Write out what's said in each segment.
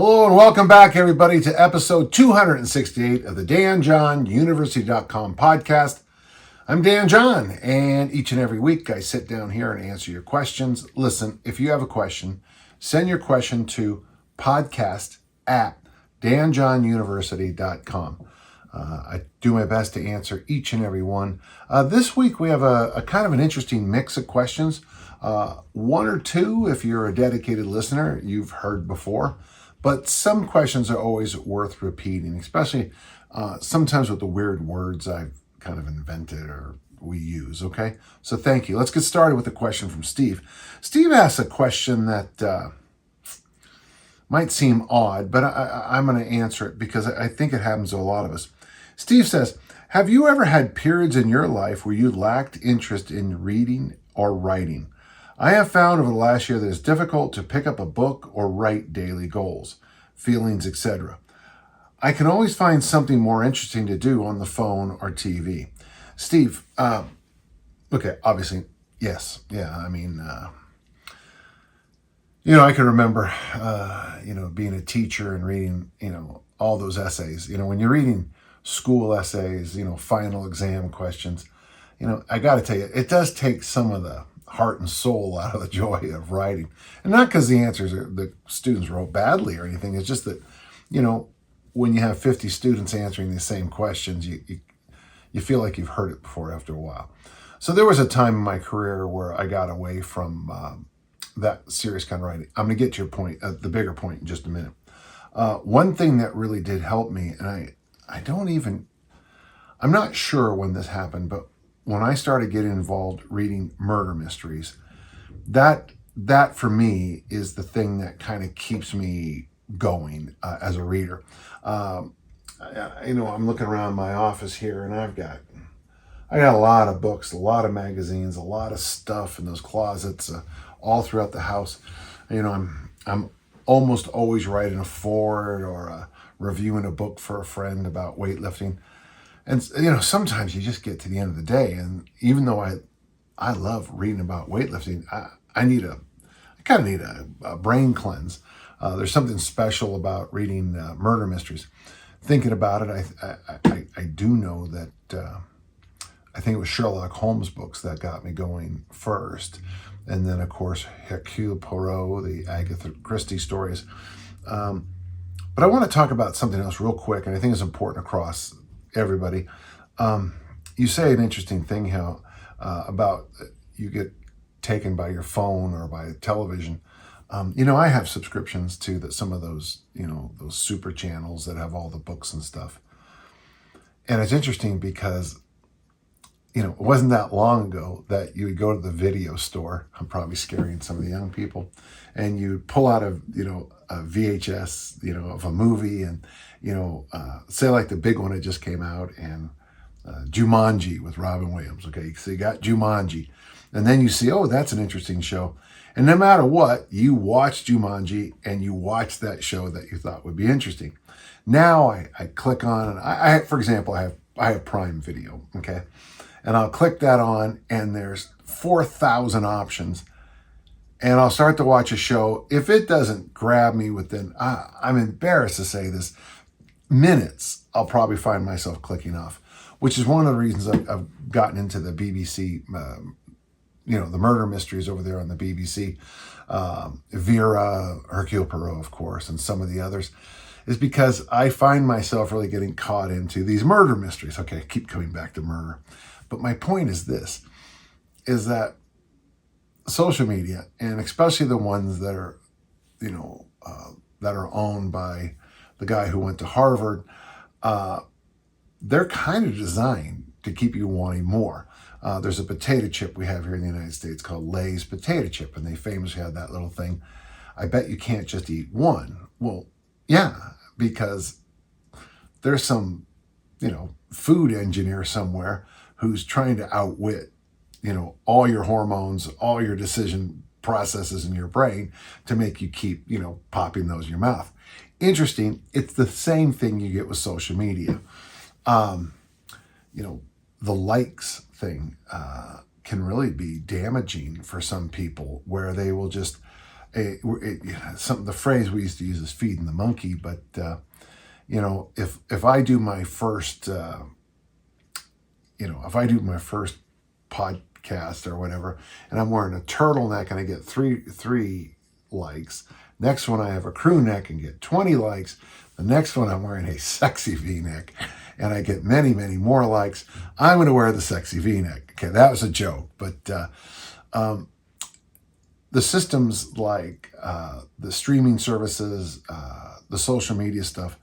Hello and welcome back, everybody, to episode 268 of the DanJohnUniversity.com podcast. I'm Dan John, and each and every week I sit down here and answer your questions. Listen, if you have a question, send your question to podcast@DanJohnUniversity.com. I do my best to answer each and every one. This week we have a kind of an interesting mix of questions. One or two, if you're a dedicated listener, you've heard before. But some questions are always worth repeating, especially sometimes with the weird words I've kind of invented or we use, okay? So thank you. Let's get started with a question from Steve. Steve asks a question that might seem odd, but I'm going to answer it because I think it happens to a lot of us. Steve says, have you ever had periods in your life where you lacked interest in reading or writing? I have found over the last year that it's difficult to pick up a book or write daily goals, feelings, etc. I can always find something more interesting to do on the phone or TV. Steve, okay, obviously, yes. Yeah, I mean, I can remember, being a teacher and reading, all those essays. When you're reading school essays, final exam questions, I got to tell you, it does take some of the heart and soul out of the joy of writing. And not because the answers the students wrote badly or anything. It's just that, when you have 50 students answering the same questions, you feel like you've heard it before after a while. So there was a time in my career where I got away from that serious kind of writing. I'm going to get to your point, the bigger point in just a minute. One thing that really did help me, and I'm not sure when this happened, but when I started getting involved reading murder mysteries, that for me is the thing that kind of keeps me going as a reader. I'm looking around my office here, and I got a lot of books, a lot of magazines, a lot of stuff in those closets, all throughout the house. I'm almost always writing a foreword or reviewing a book for a friend about weightlifting. And, sometimes you just get to the end of the day, and even though I love reading about weightlifting, I kind of need a brain cleanse. There's something special about reading murder mysteries. Thinking about it, I do know that I think it was Sherlock Holmes books that got me going first. And then, of course, Hercule Poirot, the Agatha Christie stories. But I want to talk about something else real quick, and I think it's important across everybody. You say an interesting thing how about you get taken by your phone or by television. I have subscriptions to some of those, those super channels that have all the books and stuff. And it's interesting because, it wasn't that long ago that you would go to the video store. I'm probably scaring some of the young people. And you pull out a VHS, of a movie, and, say like the big one that just came out, and Jumanji with Robin Williams. Okay, so you got Jumanji. And then you see, oh, that's an interesting show. And no matter what, you watch Jumanji and you watch that show that you thought would be interesting. Now I click on, and I for example, I have Prime Video, okay? And I'll click that on, and there's 4,000 options. And I'll start to watch a show. If it doesn't grab me within, I'm embarrassed to say this, minutes, I'll probably find myself clicking off, which is one of the reasons I've gotten into the BBC, the murder mysteries over there on the BBC, Vera, Hercule Poirot, of course, and some of the others, is because I find myself really getting caught into these murder mysteries. Okay, I keep coming back to murder. But my point is this, is that social media, and especially the ones that are, that are owned by the guy who went to Harvard, they're kind of designed to keep you wanting more. There's a potato chip we have here in the United States called Lay's potato chip, and they famously had that little thing. I bet you can't just eat one. Well, yeah, because there's some, food engineer somewhere who's trying to outwit, all your hormones, all your decision processes in your brain to make you keep, popping those in your mouth. Interesting. It's the same thing you get with social media. The likes thing can really be damaging for some people, where they will just, the phrase we used to use is feeding the monkey, but if I do my first podcast or whatever, and I'm wearing a turtleneck and I get three likes. Next one I have a crew neck and get 20 likes. The next one I'm wearing a sexy V-neck and I get many, many more likes. I'm going to wear the sexy V-neck. Okay, that was a joke, but the systems like the streaming services, the social media stuff,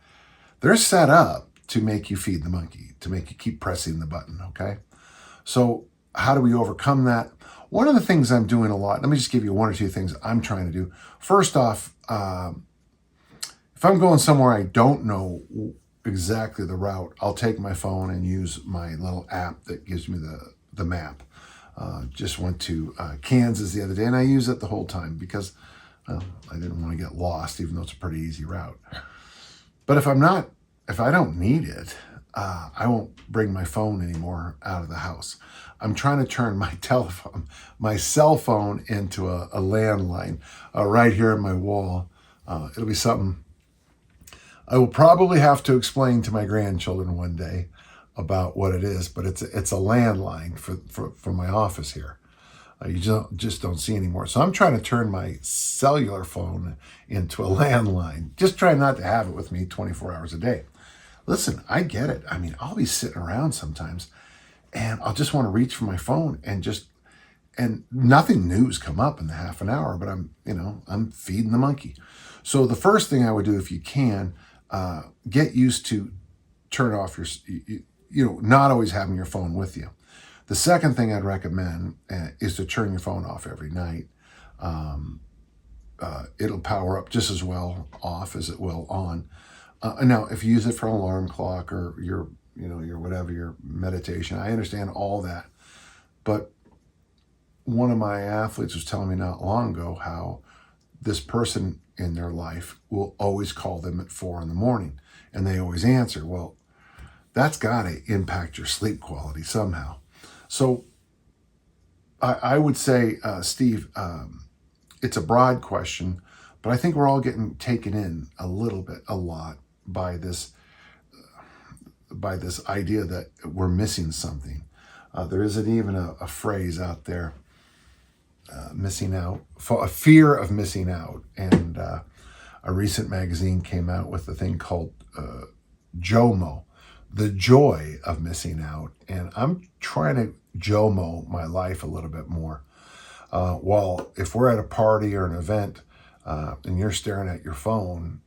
they're set up to make you feed the monkey, to make you keep pressing the button, okay? So how do we overcome that? One of the things I'm doing a lot, let me just give you one or two things I'm trying to do. First off, if I'm going somewhere I don't know exactly the route, I'll take my phone and use my little app that gives me the map. Just went to Kansas the other day, and I use it the whole time because I didn't want to get lost, even though it's a pretty easy route. But if I don't need it, I won't bring my phone anymore out of the house. I'm trying to turn my cell phone into a landline right here on my wall. It'll be something I will probably have to explain to my grandchildren one day about what it is, but it's a landline for my office here. You just don't see anymore. So I'm trying to turn my cellular phone into a landline. Just try not to have it with me 24 hours a day. Listen, I get it. I mean, I'll be sitting around sometimes and I'll just want to reach for my phone and nothing new's come up in the half an hour, but I'm feeding the monkey. So the first thing I would do, if you can, get used to turn off not always having your phone with you. The second thing I'd recommend is to turn your phone off every night. It'll power up just as well off as it will on. Now, if you use it for an alarm clock or your meditation, I understand all that. But one of my athletes was telling me not long ago how this person in their life will always call them at 4 a.m. and they always answer. Well, that's got to impact your sleep quality somehow. So I would say, Steve, it's a broad question, but I think we're all getting taken in a lot by this idea that we're missing something. There isn't even a phrase out there, missing out, a fear of missing out. And a recent magazine came out with a thing called JOMO, the joy of missing out. And I'm trying to JOMO my life a little bit more. While if we're at a party or an event and you're staring at your phone,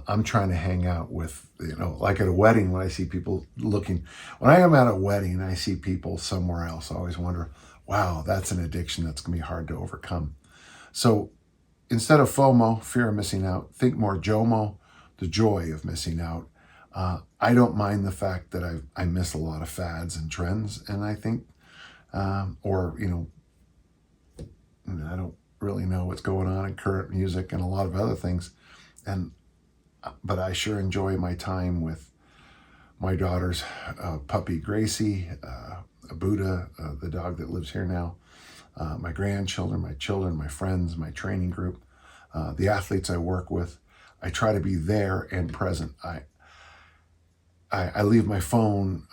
I'm trying to hang out with, like at a wedding when I see people looking. When I am at a wedding and I see people somewhere else, I always wonder, wow, that's an addiction that's going to be hard to overcome. So instead of FOMO, fear of missing out, think more JOMO, the joy of missing out. I don't mind the fact that I miss a lot of fads and trends, and I think, I don't really know what's going on in current music and a lot of other things, but I sure enjoy my time with my daughter's puppy Gracie, Buddha, the dog that lives here now, my grandchildren, my children, my friends, my training group, the athletes I work with. I try to be there and present. I leave my phone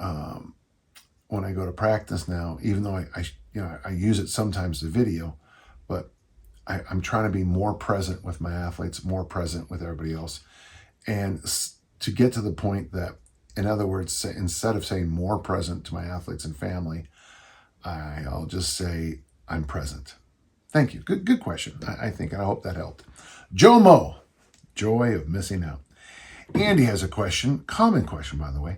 when I go to practice now, even though I use it sometimes to video, but I'm trying to be more present with my athletes, more present with everybody else, and to get to the point that, in other words, instead of saying more present to my athletes and family, I'll just say I'm present. Thank you. Good question. I think, and I hope that helped. JOMO, joy of missing out. Andy has a question, common question, by the way.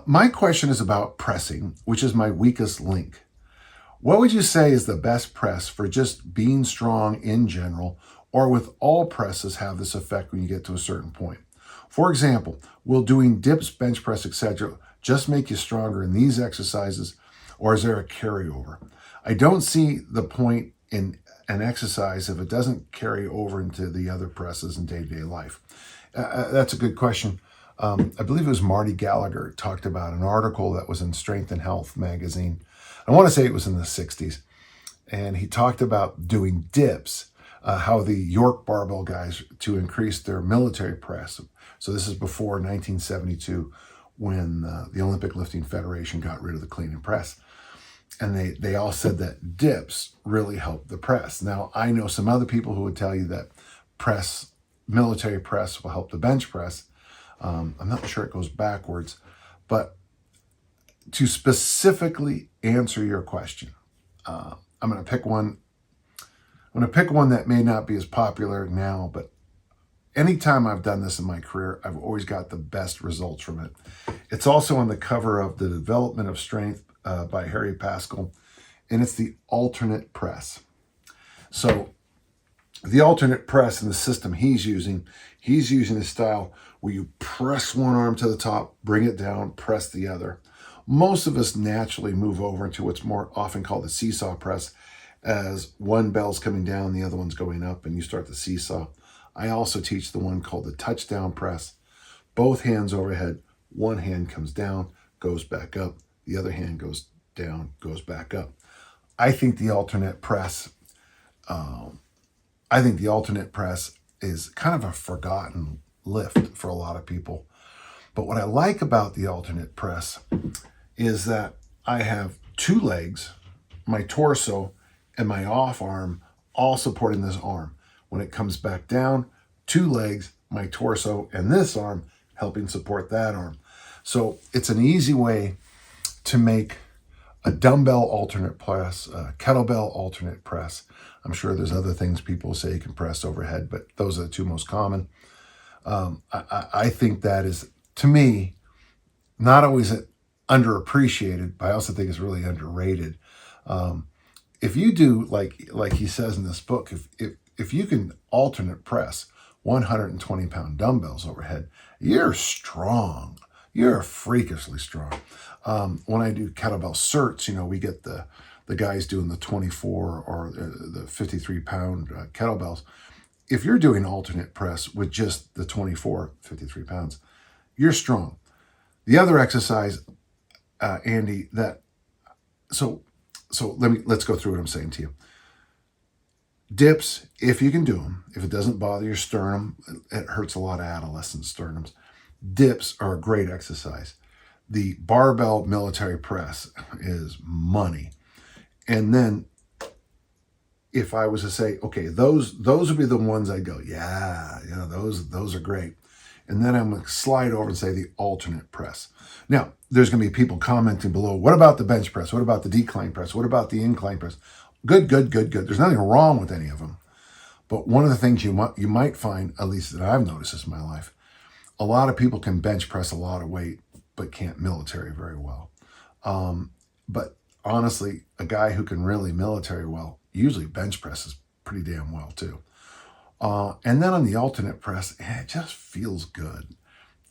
My question is about pressing, which is my weakest link. What would you say is the best press for just being strong in general, or with all presses have this effect when you get to a certain point? For example, will doing dips, bench press, etc. just make you stronger in these exercises, or is there a carryover? I don't see the point in an exercise if it doesn't carry over into the other presses in day-to-day life. That's a good question. I believe it was Marty Gallagher talked about an article that was in Strength and Health magazine. I want to say it was in the 60s. And he talked about doing dips. how the York barbell guys, to increase their military press. So this is before 1972, when the Olympic Lifting Federation got rid of the clean and press. And they all said that dips really help the press. Now, I know some other people who would tell you that military press will help the bench press. I'm not sure it goes backwards, but to specifically answer your question, I'm going to pick one. I'm going to pick one that may not be as popular now, but anytime I've done this in my career, I've always got the best results from it. It's also on the cover of The Development of Strength by Harry Pascal, and it's the alternate press. So the alternate press in the system he's using a style where you press one arm to the top, bring it down, press the other. Most of us naturally move over into what's more often called the seesaw press, as one bell's coming down, the other one's going up, and you start the seesaw. I also teach the one called the touchdown press. Both hands overhead, one hand comes down, goes back up, the other hand goes down, goes back up. I think the alternate press is kind of a forgotten lift for a lot of people. But what I like about the alternate press is that I have two legs, my torso, and my off arm all supporting this arm. When it comes back down, two legs, my torso, and this arm helping support that arm. So it's an easy way to make a dumbbell alternate press, a kettlebell alternate press. I'm sure there's other things people say you can press overhead, but those are the two most common. I think that is, to me, not always underappreciated, but I also think it's really underrated. If you do, like he says in this book, if you can alternate press 120-pound dumbbells overhead, you're strong. You're freakishly strong. When I do kettlebell certs, we get the guys doing the 24 or the 53-pound kettlebells. If you're doing alternate press with just the 24, 53 pounds, you're strong. The other exercise, Andy, so let's go through what I'm saying to you. Dips, if you can do them, if it doesn't bother your sternum, it hurts a lot of adolescent sternums. Dips are a great exercise. The barbell military press is money. And then if I was to say, okay, those would be the ones I'd go, those are great. And then I'm going to slide over and say the alternate press. Now, there's going to be people commenting below, what about the bench press? What about the decline press? What about the incline press? Good. There's nothing wrong with any of them. But one of the things you might find, at least that I've noticed this in my life, a lot of people can bench press a lot of weight, but can't military very well. But honestly, a guy who can really military well usually bench presses pretty damn well too. And then on the alternate press, it just feels good.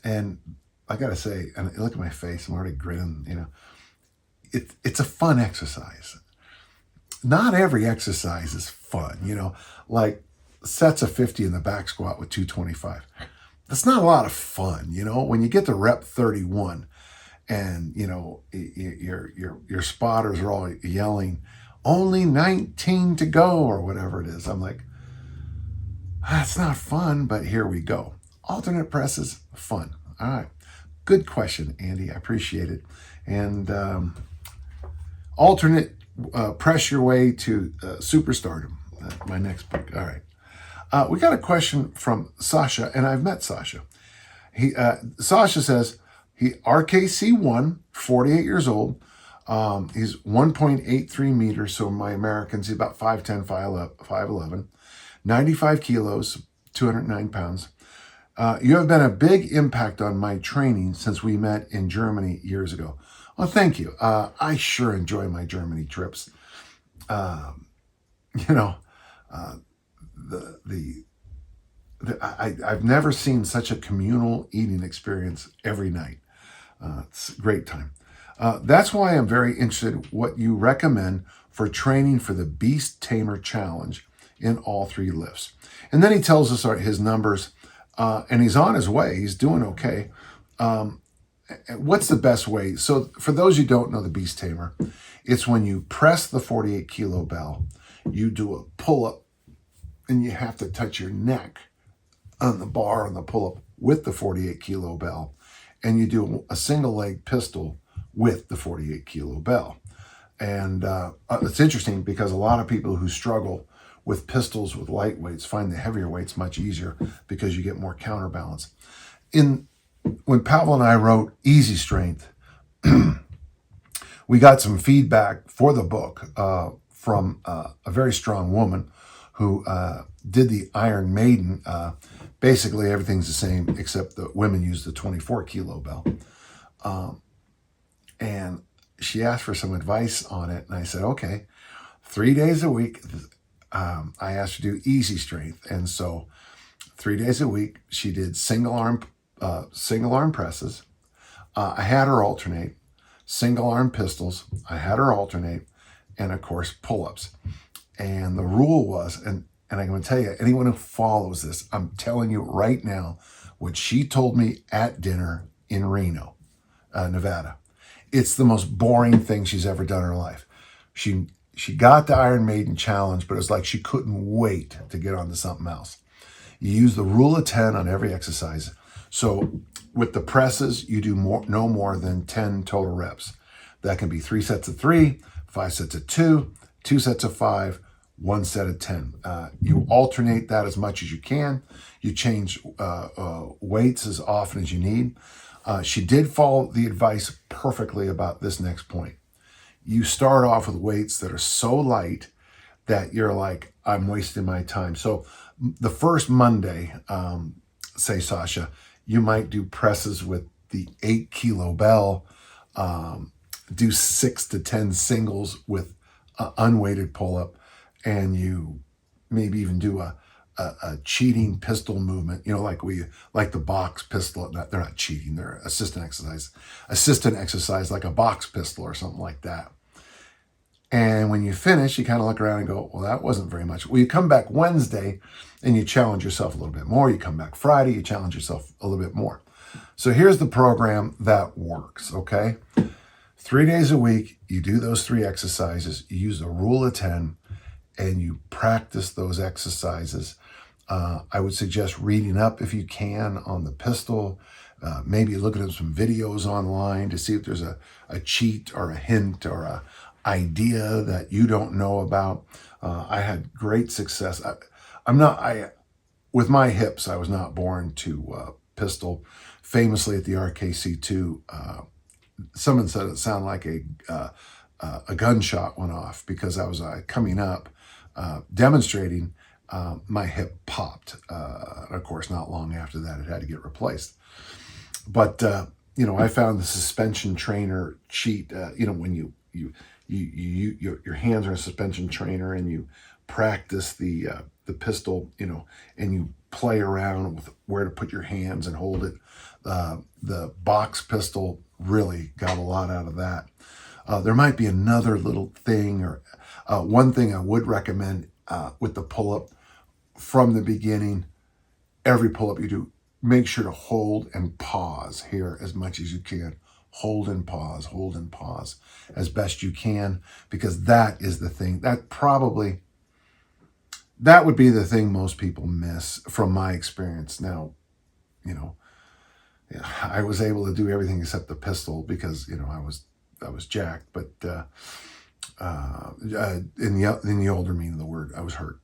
And I gotta say, and look at my face, I'm already grinning, it's a fun exercise. Not every exercise is fun, like sets of 50 in the back squat with 225. That's not a lot of fun, when you get to rep 31 and, your spotters are all yelling, only 19 to go or whatever it is. I'm like, that's not fun, but here we go. Alternate presses, fun. All right. Good question, Andy. I appreciate it. And alternate, press your way to superstardom. My next book. All right. We got a question from Sasha, and I've met Sasha. Sasha says, RKC1, 48 years old. He's 1.83 meters, so my Americans, he's about 5'10", 5'11", 95 kilos, 209 pounds. You have been a big impact on my training since we met in Germany years ago. Well, thank you. I sure enjoy my Germany trips. I've never seen such a communal eating experience every night. It's a great time. That's why I'm very interested in what you recommend for training for the Beast Tamer Challenge in all three lifts. And then he tells us his numbers, and he's on his way. He's doing okay. What's the best way? So for those who don't know the Beast Tamer, it's when you press the 48 kilo bell, you do a pull-up and you have to touch your neck on the bar on the pull-up with the 48 kilo bell, and you do a single leg pistol with the 48 kilo bell. And it's interesting because a lot of people who struggle with pistols with light weights find the heavier weights much easier because you get more counterbalance. When Pavel and I wrote Easy Strength, we got some feedback for the book from a very strong woman who did the Iron Maiden. Basically, everything's the same except the women use the 24 kilo bell. And she asked for some advice on it, and I said, okay, 3 days a week. I asked her to do Easy Strength, and so 3 days a week she did single arm presses. I had her alternate single arm pistols. I had her alternate, and of course pull-ups. And the rule was, and I'm going to tell you, anyone who follows this, I'm telling you right now, what she told me at dinner in Reno, Nevada. It's the most boring thing she's ever done in her life. She got the Iron Maiden challenge, but it was like she couldn't wait to get on to something else. You use the rule of 10 on every exercise. So with the presses, you do no more than 10 total reps. That can be 3 sets of 3, 5 sets of 2, 2 sets of 5, 1 set of 10. You alternate that as much as you can. You change weights as often as you need. She did follow the advice perfectly about this next point. You start off with weights that are so light that you're like, I'm wasting my time. So the first Monday, say, Sasha, you might do presses with the 8 kilo bell, do 6 to 10 singles with unweighted pull-up, and you maybe even do a cheating pistol movement, like the box pistol. They're not cheating, they're assistant exercise like a box pistol or something like that. And when you finish, you kind of look around and go, well, that wasn't very much. Well, you come back Wednesday and you challenge yourself a little bit more. You come back Friday, you challenge yourself a little bit more. So here's the program that works, okay? 3 days a week, you do those 3 exercises, you use the rule of 10, and you practice those exercises. I would suggest reading up if you can on the pistol, maybe looking at some videos online to see if there's a cheat or a hint or a idea that you don't know about. I had great success. With my hips, I was not born to pistol. Famously at the RKC2, someone said it sounded like a gunshot went off because I was coming up demonstrating. My hip popped. And of course, not long after that, it had to get replaced. But I found the suspension trainer cheat. When your hands are in a suspension trainer and you practice the pistol, and you play around with where to put your hands and hold it. The box pistol really got a lot out of that. There might be another little thing, or one thing I would recommend with the pull-up from the beginning. Every pull-up you do, make sure to hold and pause here as much as you can. Hold and pause as best you can, because that is the thing. That would be the thing most people miss from my experience. Now, I was able to do everything except the pistol because, I was jacked, but in the older meaning of the word, I was hurt.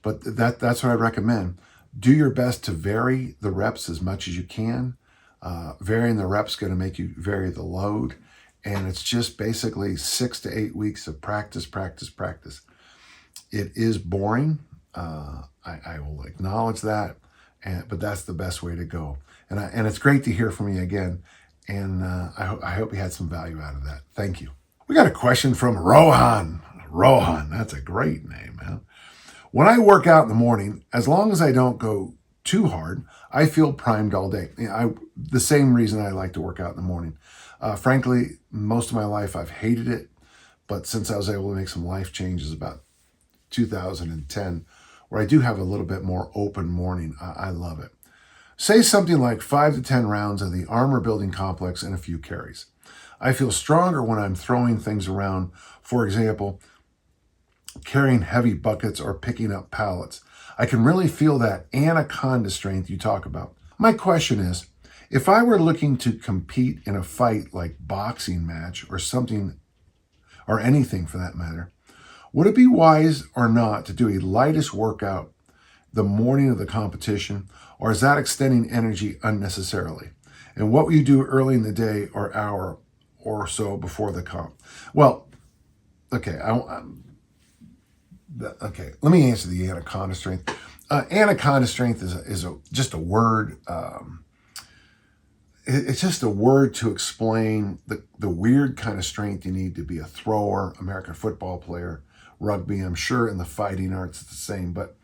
But that's what I recommend. Do your best to vary the reps as much as you can. Varying the reps is going to make you vary the load. And it's just basically 6 to 8 weeks of practice. It is boring. I will acknowledge that. But that's the best way to go. And it's great to hear from you again. And I hope you had some value out of that. Thank you. We got a question from Rohan. Rohan, that's a great name, man. When I work out in the morning, as long as I don't go too hard, I feel primed all day. The same reason I like to work out in the morning. Frankly, most of my life I've hated it, but since I was able to make some life changes about 2010, where I do have a little bit more open morning, I love it. Say something like 5 to 10 rounds of the armor building complex and a few carries. I feel stronger when I'm throwing things around. For example, carrying heavy buckets or picking up pallets. I can really feel that anaconda strength you talk about. My question is, if I were looking to compete in a fight like boxing match or something, or anything for that matter, would it be wise or not to do a lightest workout the morning of the competition, or is that extending energy unnecessarily? And what will you do early in the day or hour or so before the comp? Well, okay, okay. Let me answer the anaconda strength. Anaconda strength is just a word. It's just a word to explain the weird kind of strength you need to be a thrower, American football player, rugby. I'm sure in the fighting arts it's the same. But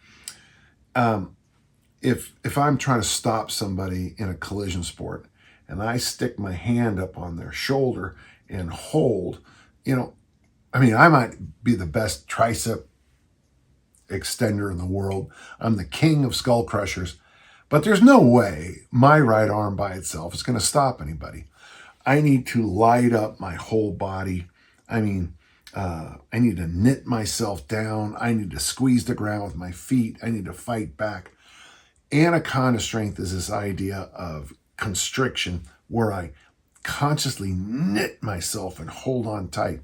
if I'm trying to stop somebody in a collision sport and I stick my hand up on their shoulder and hold, I might be the best tricep extender in the world. I'm the king of skull crushers, but there's no way my right arm by itself is going to stop anybody. I need to light up my whole body. I need to knit myself down. I need to squeeze the ground with my feet. I need to fight back. Anaconda strength is this idea of constriction where I consciously knit myself and hold on tight.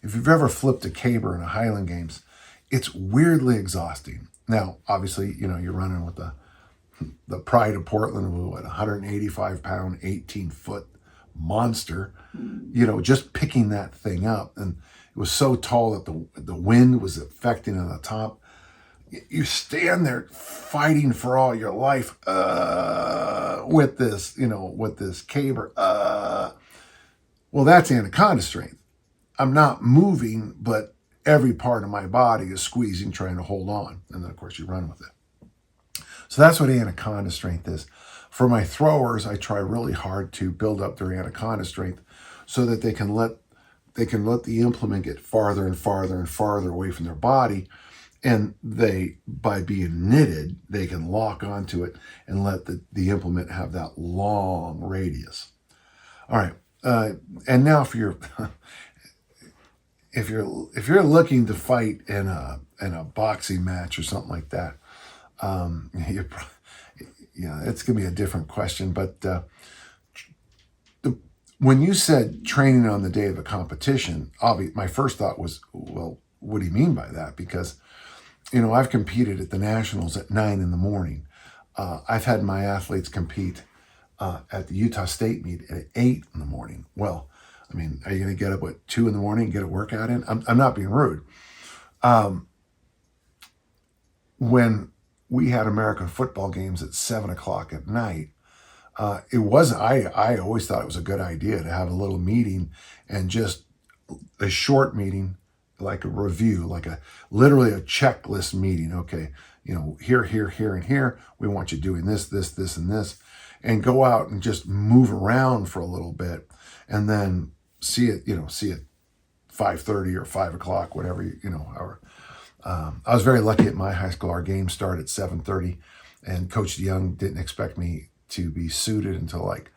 If you've ever flipped a caber in a Highland Games, it's weirdly exhausting. Now, obviously, you're running with the pride of Portland, with a 185-pound, 18-foot monster, just picking that thing up. And it was so tall that the wind was affecting on the top. You stand there fighting for all your life with this caber. Well, that's anaconda strength. I'm not moving, but every part of my body is squeezing, trying to hold on. And then, of course, you run with it. So that's what anaconda strength is. For my throwers, I try really hard to build up their anaconda strength so that they can let the implement get farther and farther and farther away from their body. And by being knitted, they can lock onto it and let the implement have that long radius. All right. And now for your... If you're looking to fight in a boxing match or something like that, it's gonna be a different question. But when you said training on the day of a competition, my first thought was, well, what do you mean by that? Because I've competed at the nationals at 9 a.m. I've had my athletes compete at the Utah State meet at 8 a.m. Well, are you going to get up at 2 a.m. and get a workout in? I'm not being rude. When we had American football games at 7 o'clock at night, it wasn't. I always thought it was a good idea to have a little meeting and just a short meeting, like a review, literally a checklist meeting. Okay, here, and here. We want you doing this, and this, and go out and just move around for a little bit, and then see it 5:30 or 5 o'clock, whatever, hour. I was very lucky at my high school. Our games start at 7:30, and Coach DeYoung didn't expect me to be suited until like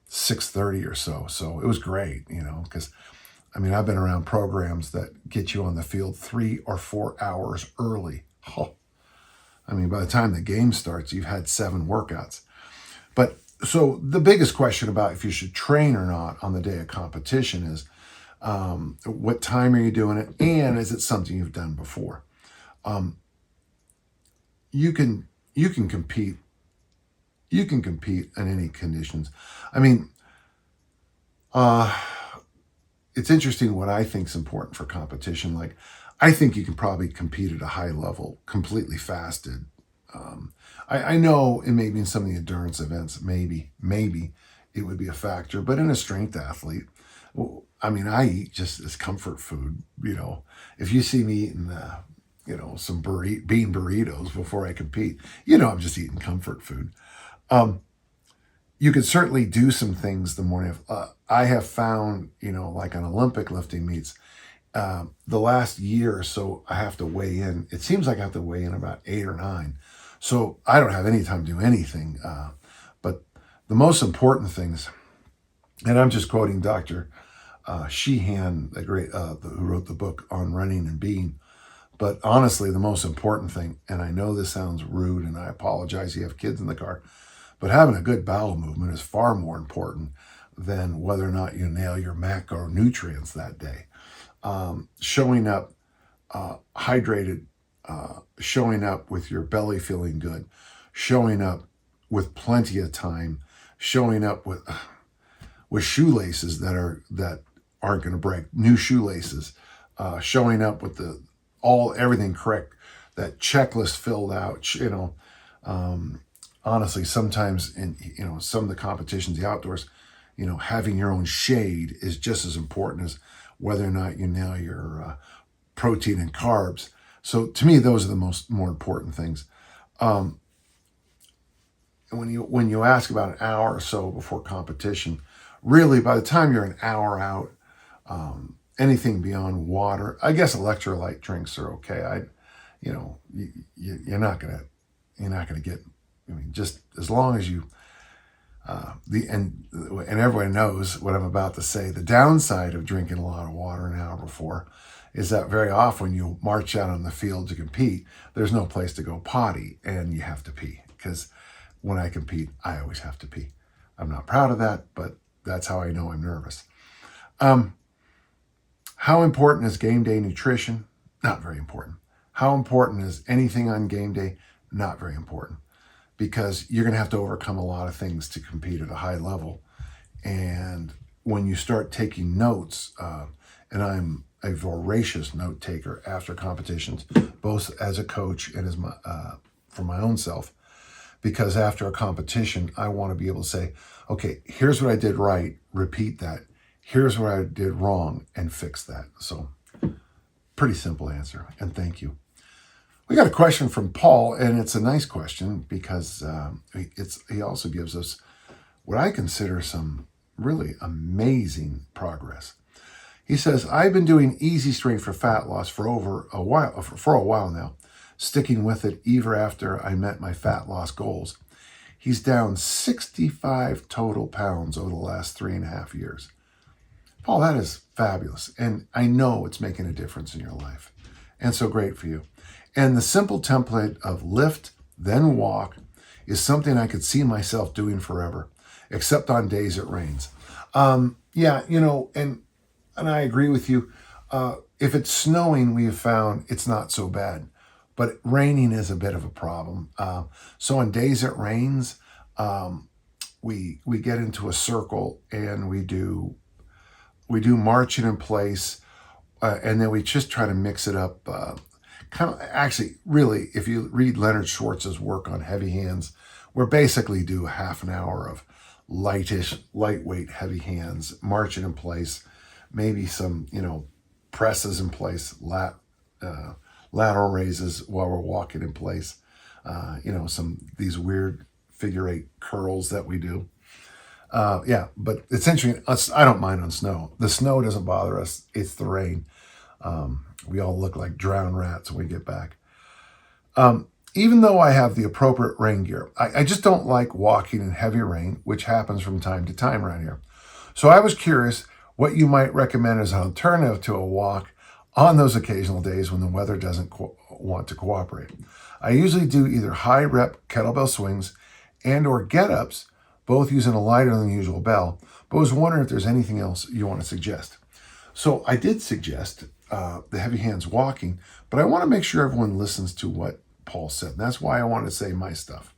6:30 or so. So it was great, because I've been around programs that get you on the field 3 or 4 hours early. Oh, by the time the game starts, you've had 7 workouts. But so the biggest question about if you should train or not on the day of competition is, what time are you doing it? And is it something you've done before? You can compete. You can compete in any conditions. It's interesting what I think is important for competition. Like, I think you can probably compete at a high level, completely fasted. I know it may be in some of the endurance events, maybe it would be a factor, but in a strength athlete, I eat just as comfort food. If you see me eating, some bean burritos before I compete, I'm just eating comfort food. You could certainly do some things the morning of. I have found, like on Olympic lifting meets, the last year or so, I have to weigh in. It seems like I have to weigh in about 8 or 9. So I don't have any time to do anything. But the most important things, and I'm just quoting Dr. Sheehan, the great, who wrote the book on running and being, But honestly, the most important thing, and I know this sounds rude and I apologize, you have kids in the car, but having a good bowel movement is far more important than whether or not you nail your macronutrients that day. Showing up hydrated, showing up with your belly feeling good, showing up with plenty of time, showing up with shoelaces that aren't going to break, new shoelaces, showing up with everything correct, that checklist filled out. Honestly, sometimes in some of the competitions, the outdoors, having your own shade is just as important as whether or not you nail your protein and carbs. So to me, those are the more important things. And when you ask about an hour or so before competition, really by the time you're an hour out, anything beyond water, I guess electrolyte drinks are okay. You're not gonna get. I mean, just as long as you and everybody knows what I'm about to say. The downside of drinking a lot of water an hour before is that very often when you march out on the field to compete, there's no place to go potty and you have to pee. Because when I compete, I always have to pee. I'm not proud of that, but that's how I know I'm nervous. How important is game day nutrition? Not very important. How important is anything on game day? Not very important. Because you're going to have to overcome a lot of things to compete at a high level. And when you start taking notes, and I'm a voracious note taker after competitions, both as a coach and as for my own self, because after a competition, I want to be able to say, okay, here's what I did right, repeat that. Here's what I did wrong, and fix that. So pretty simple answer, and thank you. We got a question from Paul, and it's a nice question because he also gives us what I consider some really amazing progress. He says, I've been doing easy strength for fat loss for a while now, sticking with it even after I met my fat loss goals. He's down 65 total pounds over the last 3.5 years. Paul, that is fabulous, and I know it's making a difference in your life, and so great for you. And the simple template of lift, then walk, is something I could see myself doing forever, except on days it rains. And I agree with you. If it's snowing, we have found it's not so bad, but raining is a bit of a problem. So on days it rains, we get into a circle and we do marching in place, and then we just try to mix it up. Really, if you read Leonard Schwartz's work on heavy hands, we basically do half an hour of lightweight heavy hands, marching in place, maybe some, presses in place, lateral raises while we're walking in place, these weird figure 8 curls that we do. But it's interesting. I don't mind on snow. The snow doesn't bother us. It's the rain. We all look like drowned rats when we get back. Even though I have the appropriate rain gear, I just don't like walking in heavy rain, which happens from time to time around here. So I was curious what you might recommend as an alternative to a walk on those occasional days when the weather doesn't want to cooperate. I usually do either high rep kettlebell swings and or get-ups, both using a lighter than usual bell, but was wondering if there's anything else you want to suggest. So I did suggest the heavy hands walking, but I want to make sure everyone listens to what Paul said. And that's why I want to say my stuff.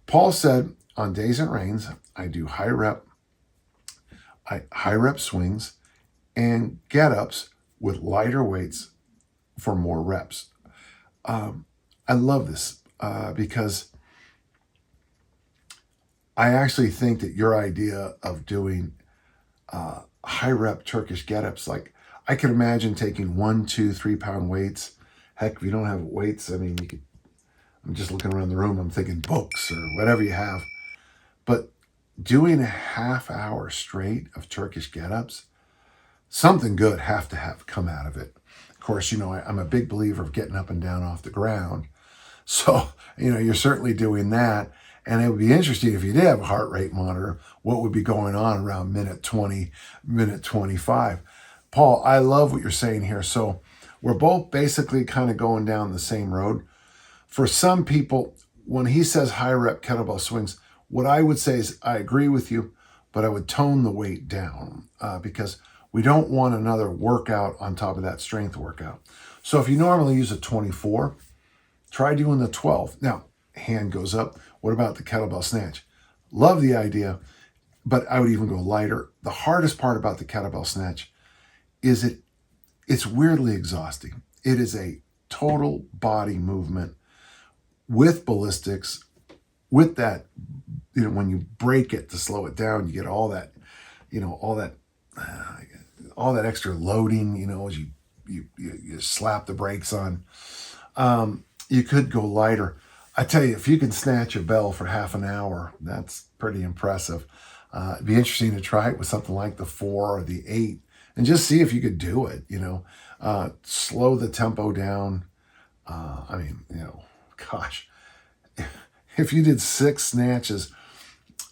Paul said, on days it rains, I do high rep swings and get-ups with lighter weights for more reps. I love this because I actually think that your idea of doing high rep Turkish get-ups, like I could imagine taking 1, 2, 3 pound weights. Heck, if you don't have weights, I mean, I'm just looking around the room, I'm thinking books or whatever you have. But doing a half hour straight of Turkish get-ups, something good have to have come out of it. Of course, I'm a big believer of getting up and down off the ground. So, you're certainly doing that. And it would be interesting if you did have a heart rate monitor, what would be going on around minute 20, minute 25. Paul, I love what you're saying here. So We're both basically kind of going down the same road. For some people, when he says high rep kettlebell swings, what I would say is I agree with you, but I would tone the weight down because we don't want another workout on top of that strength workout. So if you normally use a 24, try doing the 12. Now, hand goes up. What about the kettlebell snatch? Love the idea, but I would even go lighter. The hardest part about the kettlebell snatch is it's weirdly exhausting. It is a total body movement with ballistics, with that, when you break it to slow it down, you get all that, all that extra loading, as you slap the brakes on. You could go lighter. I tell you, if you can snatch a bell for half an hour, that's pretty impressive. It'd be interesting to try it with something like the 4 or the 8 and just see if you could do it, slow the tempo down. Gosh, if you did 6 snatches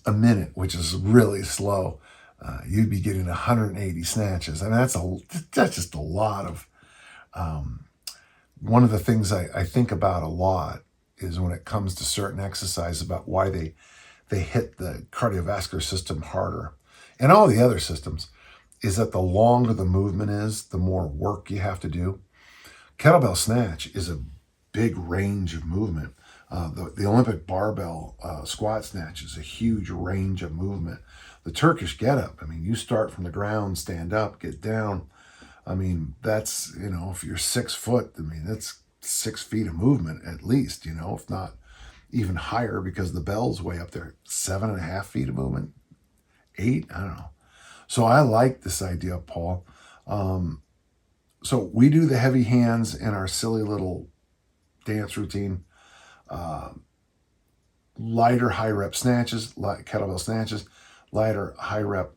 a minute, which is really slow, you'd be getting 180 snatches. I mean, that's just a lot of, one of the things I think about a lot is when it comes to certain exercises about why they hit the cardiovascular system harder and all the other systems is that the longer the movement is, the more work you have to do. Kettlebell snatch is a big range of movement. The Olympic barbell squat snatch is a huge range of movement. The Turkish get up, you start from the ground, stand up, get down. That's, if you're 6 foot, that's 6 feet of movement at least, if not even higher because the bell's way up there, 7.5 feet of movement, 8, I don't know. So I like this idea, Paul. So we do the heavy hands in our silly little dance routine. Lighter high rep snatches, kettlebell snatches, lighter high rep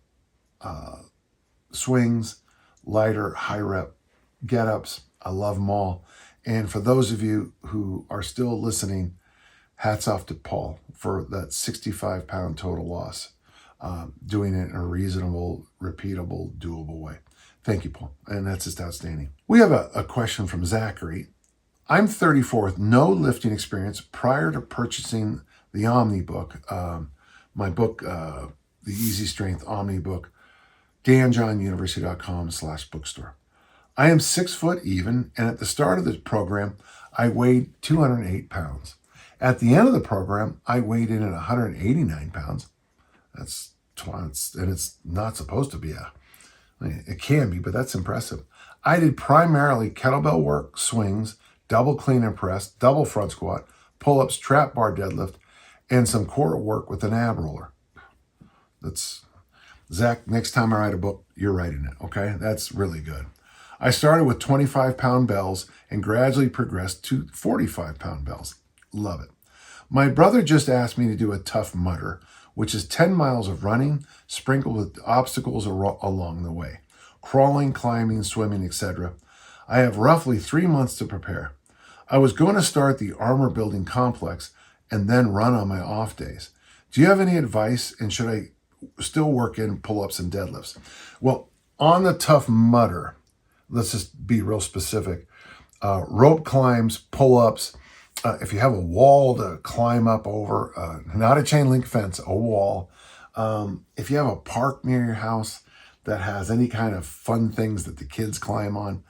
swings, lighter high rep get ups. I love them all. And for those of you who are still listening, hats off to Paul for that 65-pound total loss, doing it in a reasonable, repeatable, doable way. Thank you, Paul. And that's just outstanding. We have a question from Zachary. I'm 34 with no lifting experience prior to purchasing the Omni book, my book, the Easy Strength Omni book, danjohnuniversity.com/bookstore. I am 6 foot even, and at the start of the program, I weighed 208 pounds. At the end of the program, I weighed in at 189 pounds. That's twice, and it's not supposed to be it can be, but that's impressive. I did primarily kettlebell work, swings, double clean and press, double front squat, pull-ups, trap bar deadlift, and some core work with an ab roller. That's, Zach, next time I write a book, you're writing it, okay? That's really good. I started with 25-pound bells and gradually progressed to 45-pound bells. Love it. My brother just asked me to do a Tough Mudder, which is 10 miles of running, sprinkled with obstacles along the way. Crawling, climbing, swimming, etc. I have roughly 3 months to prepare. I was going to start the armor building complex and then run on my off days. Do you have any advice, and should I still work in pull-ups and deadlifts? Well, on the Tough Mudder, let's just be real specific. Rope climbs, pull-ups. If you have a wall to climb up over, not a chain link fence, a wall. If you have a park near your house that has any kind of fun things that the kids climb on,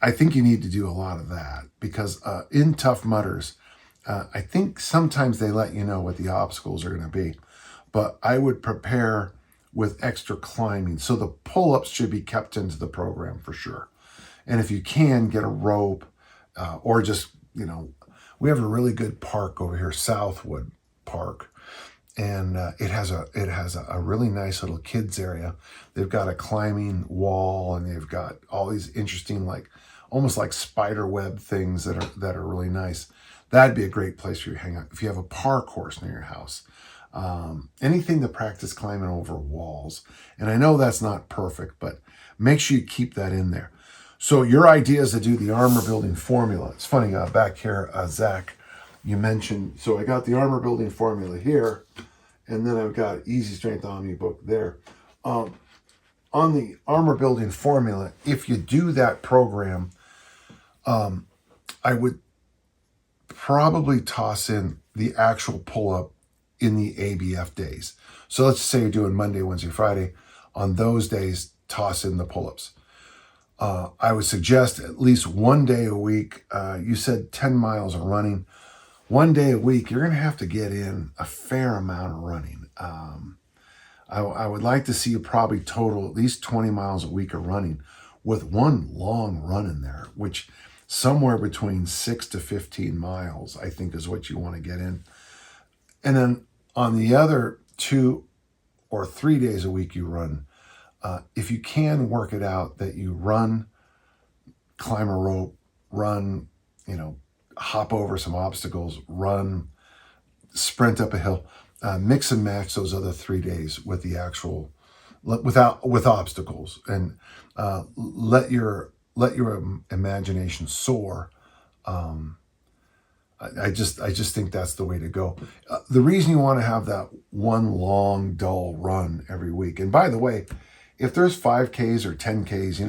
I think you need to do a lot of that because in Tough Mudders, I think sometimes they let you know what the obstacles are going to be, but I would prepare with extra climbing. So the pull-ups should be kept into the program for sure. And if you can, get a rope or just, we have a really good park over here, Southwood Park, and it has a really nice little kids area. They've got a climbing wall, and they've got all these interesting, almost like spider web things that are really nice. That'd be a great place for you to hang out. If you have a park course near your house, anything to practice climbing over walls. And I know that's not perfect, but make sure you keep that in there. So your idea is to do the armor building formula. It's funny, back here, Zach, you mentioned, so I got the armor building formula here, and then I've got Easy Strength Omni book there. On the armor building formula, if you do that program, I would probably toss in the actual pull-up in the ABF days. So let's say you're doing Monday, Wednesday, Friday. On those days, toss in the pull-ups. I would suggest at least one day a week. You said 10 miles of running. One day a week, you're going to have to get in a fair amount of running. I would like to see you probably total at least 20 miles a week of running with one long run in there, which somewhere between 6 to 15 miles, I think, is what you want to get in. And then on the other 2 or 3 days a week you run, if you can work it out that you run, climb a rope, run, hop over some obstacles, run, sprint up a hill, mix and match those other 3 days with the actual, with obstacles, and let your imagination soar. I just think that's the way to go. The reason you want to have that one long, dull run every week, and by the way, if there's 5Ks or 10Ks,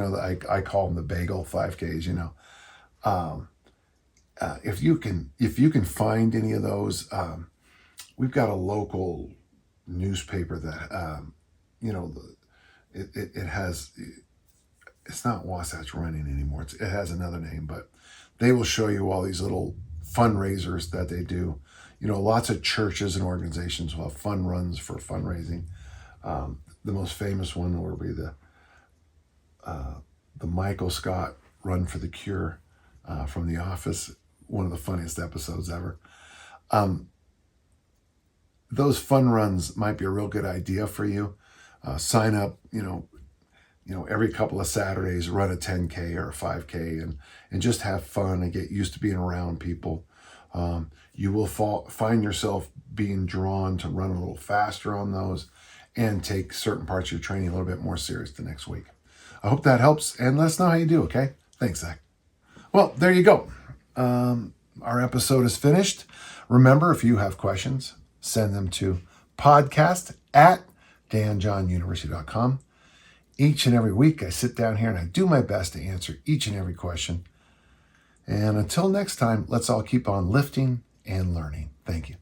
I call them the bagel 5Ks, if you can find any of those, we've got a local newspaper that, it has, it's not Wasatch Running anymore. It has another name, but they will show you all these little fundraisers that they do. Lots of churches and organizations will have fun runs for fundraising. The most famous one will be the Michael Scott Run for the Cure from The Office, one of the funniest episodes ever. Those fun runs might be a real good idea for you. Sign up, every couple of Saturdays, run a 10K or a 5K and just have fun and get used to being around people. You will find yourself being drawn to run a little faster on those and take certain parts of your training a little bit more serious the next week. I hope that helps, and let us know how you do, okay? Thanks, Zach. Well, there you go. Our episode is finished. Remember, if you have questions, send them to podcast@danjohnuniversity.com. Each and every week, I sit down here and I do my best to answer each and every question. And until next time, let's all keep on lifting and learning. Thank you.